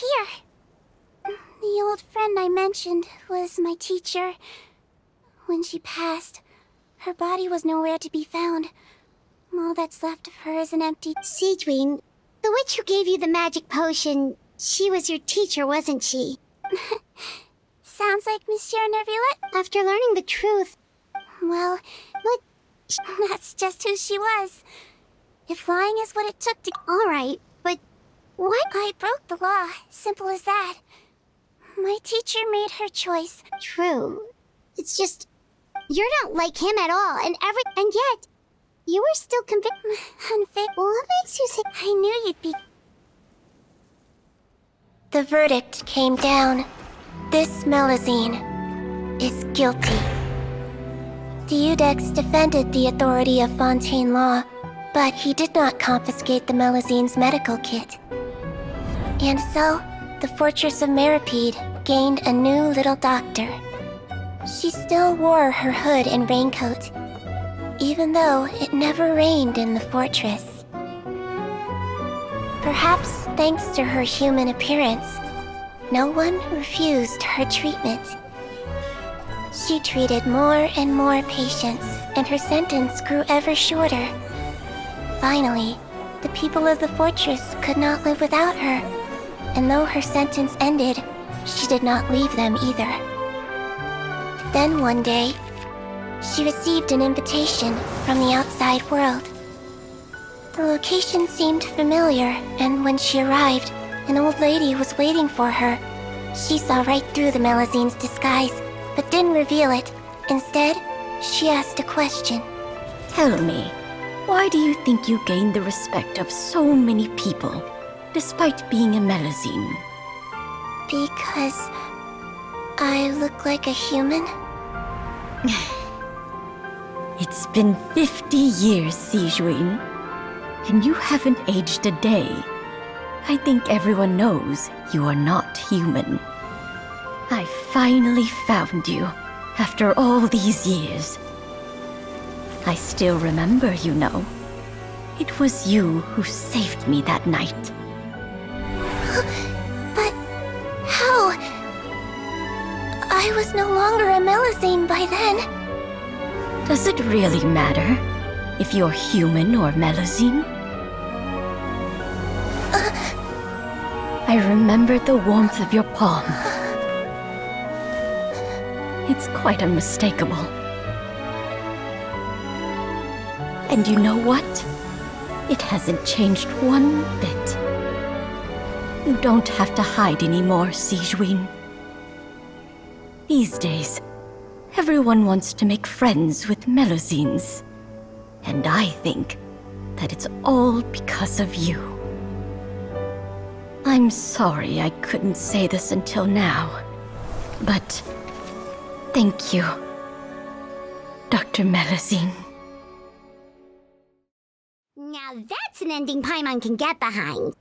here. The old friend I mentioned was my teacher. When she passed, her body was nowhere to be found. All that's left of her is an empty... Sigewinne, the witch who gave you the magic potion, she was your teacher, wasn't she? Sounds like Monsieur Neuvillette. After learning the truth... Well, What? that's just who she was. If lying is what it took to... Alright, but... What? I broke the law, simple as that. My teacher made her choice. True. It's just... You're not like him at all, and yet... You were still convinced... What makes you say... I knew you'd be... The verdict came down. This Melusine is guilty. Deudex defended the authority of Fontaine law, but he did not confiscate the Melusine's medical kit. And so, the fortress of Meripede gained a new little doctor. She still wore her hood and raincoat, even though it never rained in the fortress. Perhaps thanks to her human appearance, no one refused her treatment. She treated more and more patients, and her sentence grew ever shorter. Finally, the people of the fortress could not live without her, and though her sentence ended, she did not leave them either. Then one day, she received an invitation from the outside world. The location seemed familiar, and when she arrived, an old lady was waiting for her. She saw right through the Melusine's disguise, but didn't reveal it. Instead, she asked a question. Tell me, why do you think you gained the respect of so many people, despite being a Melusine? Because I look like a human? It's been 50 years, Sigewinne, and you haven't aged a day. I think everyone knows you are not human. I finally found you, after all these years. I still remember, you know. It was you who saved me that night. But how? I was no longer a Melusine by then. Does it really matter if you're human or Melusine? I remember the warmth of your palm. It's quite unmistakable. And you know what? It hasn't changed one bit. You don't have to hide anymore, Sigewinne. These days, everyone wants to make friends with Melusines. And I think that it's all because of you. I'm sorry I couldn't say this until now, but thank you, Dr. Melusine. Now that's an ending Paimon can get behind.